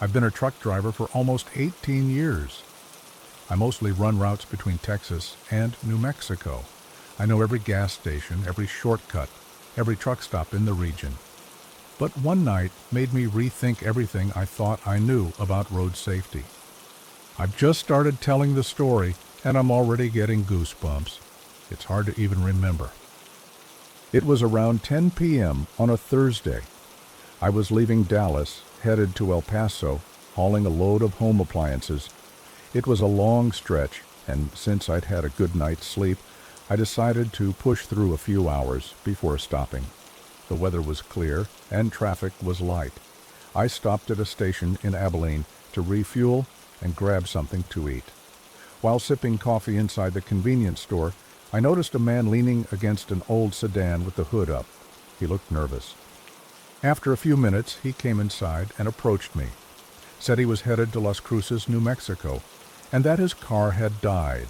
I've been a truck driver for almost 18 years. I mostly run routes between Texas and New Mexico. I know every gas station, every shortcut, every truck stop in the region. But one night made me rethink everything I thought I knew about road safety. I've just started telling the story, and I'm already getting goosebumps. It's hard to even remember. It was around 10 p.m. on a Thursday. I was leaving Dallas, headed to El Paso, hauling a load of home appliances. It was a long stretch, and since I'd had a good night's sleep, I decided to push through a few hours before stopping. The weather was clear, and traffic was light. I stopped at a station in Abilene to refuel and grab something to eat. While sipping coffee inside the convenience store, I noticed a man leaning against an old sedan with the hood up. He looked nervous. After a few minutes, he came inside and approached me, said he was headed to Las Cruces, New Mexico, and that his car had died.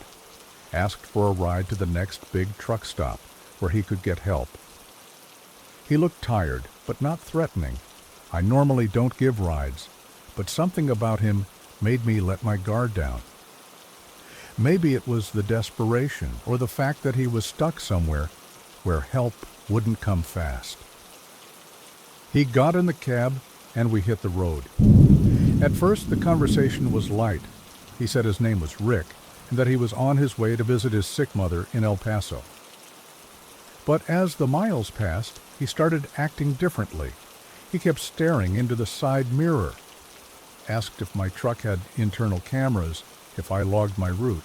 Asked for a ride to the next big truck stop, where he could get help. He looked tired, but not threatening. I normally don't give rides, but something about him made me let my guard down. Maybe it was the desperation or the fact that he was stuck somewhere where help wouldn't come fast. He got in the cab and we hit the road. At first, the conversation was light. He said his name was Rick and that he was on his way to visit his sick mother in El Paso. But as the miles passed, he started acting differently. He kept staring into the side mirror. Asked if my truck had internal cameras, if I logged my route.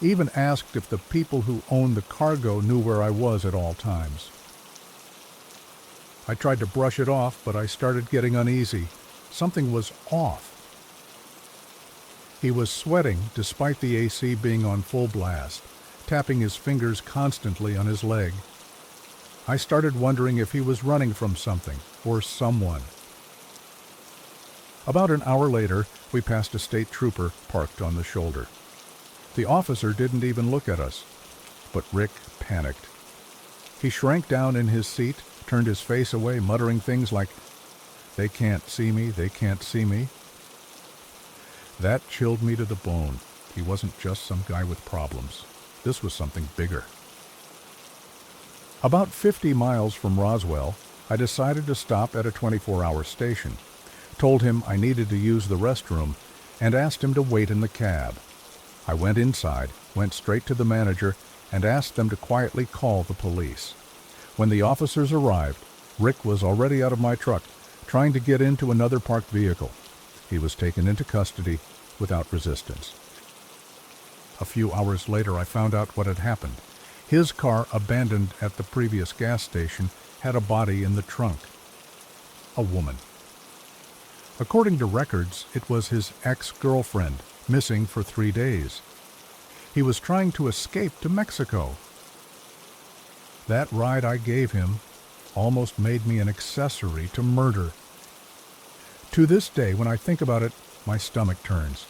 Even asked if the people who owned the cargo knew where I was at all times. I tried to brush it off, but I started getting uneasy. Something was off. He was sweating despite the AC being on full blast, tapping his fingers constantly on his leg. I started wondering if he was running from something or someone. About an hour later, we passed a state trooper parked on the shoulder. The officer didn't even look at us, but Rick panicked. He shrank down in his seat, turned his face away, muttering things like, "They can't see me, they can't see me." That chilled me to the bone. He wasn't just some guy with problems. This was something bigger. About 50 miles from Roswell, I decided to stop at a 24-hour station. Told him I needed to use the restroom, and asked him to wait in the cab. I went inside, went straight to the manager, and asked them to quietly call the police. When the officers arrived, Rick was already out of my truck, trying to get into another parked vehicle. He was taken into custody without resistance. A few hours later, I found out what had happened. His car, abandoned at the previous gas station, had a body in the trunk. A woman. According to records, it was his ex-girlfriend, missing for 3 days. He was trying to escape to Mexico. That ride I gave him almost made me an accessory to murder. To this day, when I think about it, my stomach turns.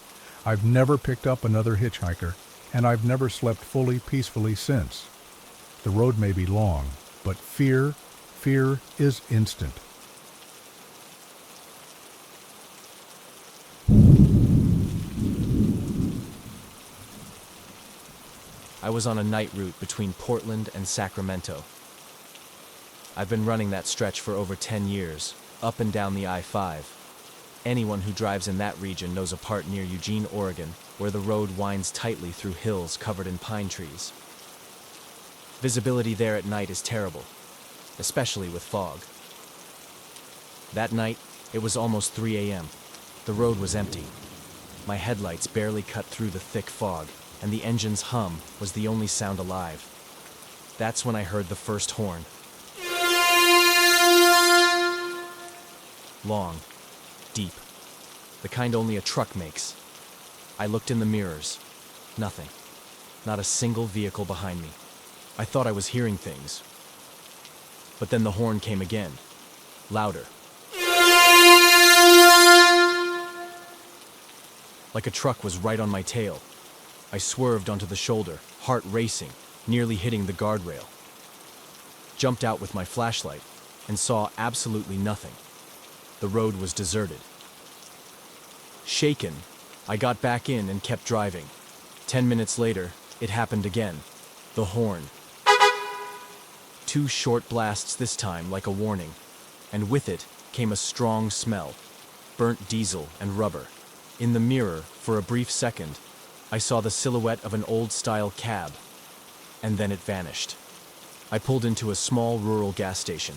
I've never picked up another hitchhiker, and I've never slept fully peacefully since. The road may be long, but fear is instant. I was on a night route between Portland and Sacramento. I've been running that stretch for over 10 years, up and down the I-5. Anyone who drives in that region knows a part near Eugene, Oregon, where the road winds tightly through hills covered in pine trees. Visibility there at night is terrible, especially with fog. That night, it was almost 3 a.m. The road was empty. My headlights barely cut through the thick fog, and the engine's hum was the only sound alive. That's when I heard the first horn. Long, deep, the kind only a truck makes. I looked in the mirrors. Nothing. Not a single vehicle behind me. I thought I was hearing things. But then the horn came again, louder. Like a truck was right on my tail. I swerved onto the shoulder, heart racing, nearly hitting the guardrail. Jumped out with my flashlight and saw absolutely nothing. The road was deserted. Shaken, I got back in and kept driving. 10 minutes later, it happened again. The horn. 2 short blasts this time like a warning, and with it came a strong smell. Burnt diesel and rubber. In the mirror, for a brief second, I saw the silhouette of an old-style cab, and then it vanished. I pulled into a small rural gas station.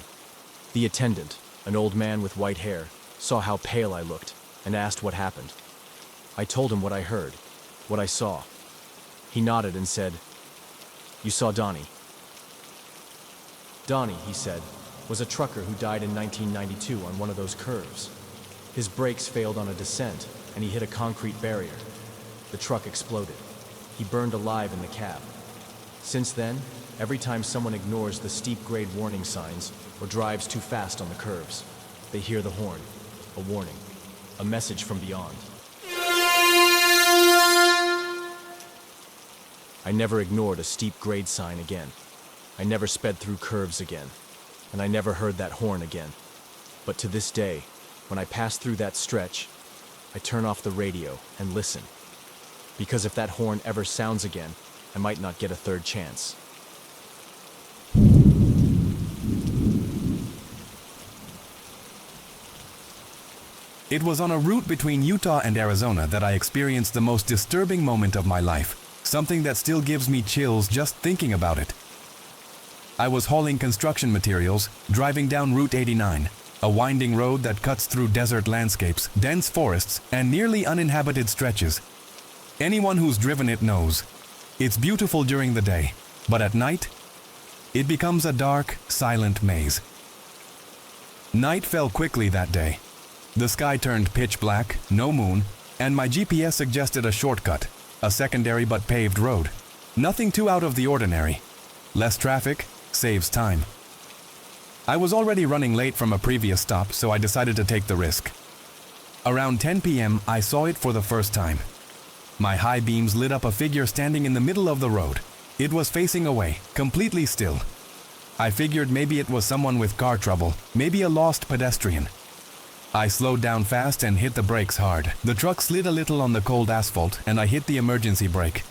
The attendant, an old man with white hair, saw how pale I looked and asked what happened. I told him what I heard, what I saw. He nodded and said, "You saw Donnie." Donnie, he said, was a trucker who died in 1992 on one of those curves. His brakes failed on a descent, and he hit a concrete barrier. The truck exploded. He burned alive in the cab. Since then, every time someone ignores the steep grade warning signs or drives too fast on the curves, they hear the horn, a warning, a message from beyond. I never ignored a steep grade sign again. I never sped through curves again, and I never heard that horn again. But to this day, when I pass through that stretch, I turn off the radio and listen. Because if that horn ever sounds again, I might not get a third chance. It was on a route between Utah and Arizona that I experienced the most disturbing moment of my life, something that still gives me chills just thinking about it. I was hauling construction materials, driving down Route 89, a winding road that cuts through desert landscapes, dense forests, and nearly uninhabited stretches. Anyone who's driven it knows. It's beautiful during the day, but at night, it becomes a dark, silent maze. Night fell quickly that day. The sky turned pitch black, no moon, and my GPS suggested a shortcut, a secondary but paved road. Nothing too out of the ordinary. Less traffic saves time. I was already running late from a previous stop, so I decided to take the risk. Around 10 p.m., I saw it for the first time. My high beams lit up a figure standing in the middle of the road. It was facing away, completely still. I figured maybe it was someone with car trouble, maybe a lost pedestrian. I slowed down fast and hit the brakes hard. The truck slid a little on the cold asphalt, and I hit the emergency brake.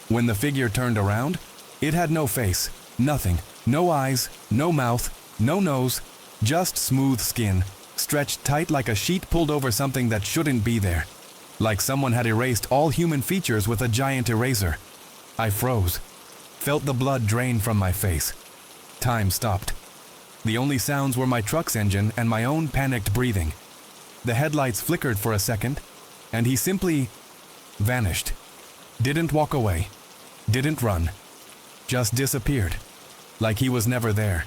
When the figure turned around, it had no face, nothing, no eyes, no mouth, no nose, just smooth skin, stretched tight like a sheet pulled over something that shouldn't be there. Like someone had erased all human features with a giant eraser. I froze, felt the blood drain from my face. Time stopped. The only sounds were my truck's engine and my own panicked breathing. The headlights flickered for a second, and he simply vanished. Didn't walk away, didn't run, just disappeared, like he was never there.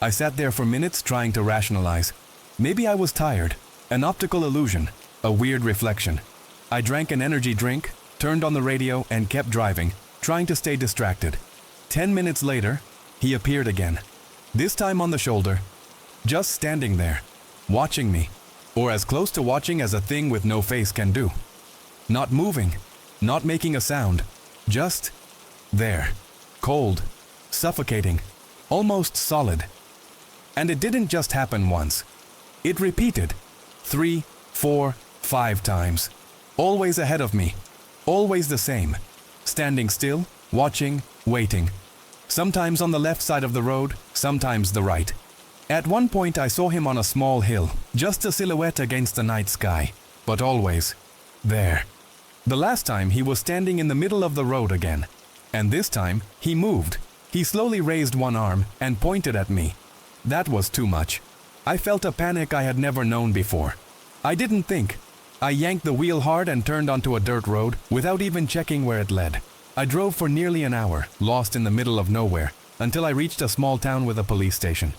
I sat there for minutes trying to rationalize. Maybe I was tired, an optical illusion, a weird reflection. I drank an energy drink, turned on the radio, and kept driving, trying to stay distracted. 10 minutes later, he appeared again. This time on the shoulder, just standing there, watching me, or as close to watching as a thing with no face can do. Not moving, not making a sound, just there, cold, suffocating, almost solid. And it didn't just happen once. It repeated 3, 4, 5 times, always ahead of me, always the same, standing still, watching, waiting. Sometimes on the left side of the road, sometimes the right. At one point I saw him on a small hill, just a silhouette against the night sky, but always there. The last time he was standing in the middle of the road again, and this time he moved. He slowly raised one arm and pointed at me. That was too much. I felt a panic I had never known before. I didn't think. I yanked the wheel hard and turned onto a dirt road without even checking where it led. I drove for nearly an hour, lost in the middle of nowhere, until I reached a small town with a police station.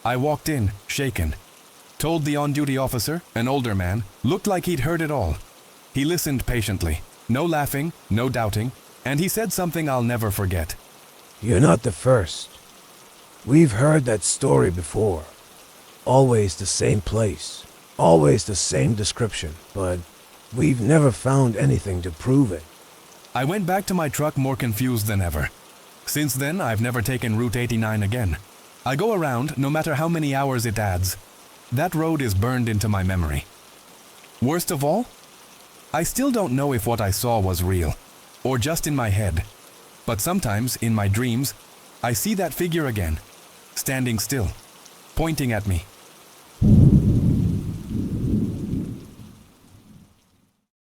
I walked in, shaken. Told the on-duty officer, an older man, looked like he'd heard it all. He listened patiently, no laughing, no doubting, and he said something I'll never forget. "You're not the first. We've heard that story before. Always the same place, always the same description, but we've never found anything to prove it." I went back to my truck more confused than ever. Since then, I've never taken Route 89 again. I go around no matter how many hours it adds. That road is burned into my memory. Worst of all, I still don't know if what I saw was real, or just in my head. But sometimes, in my dreams, I see that figure again, standing still, pointing at me.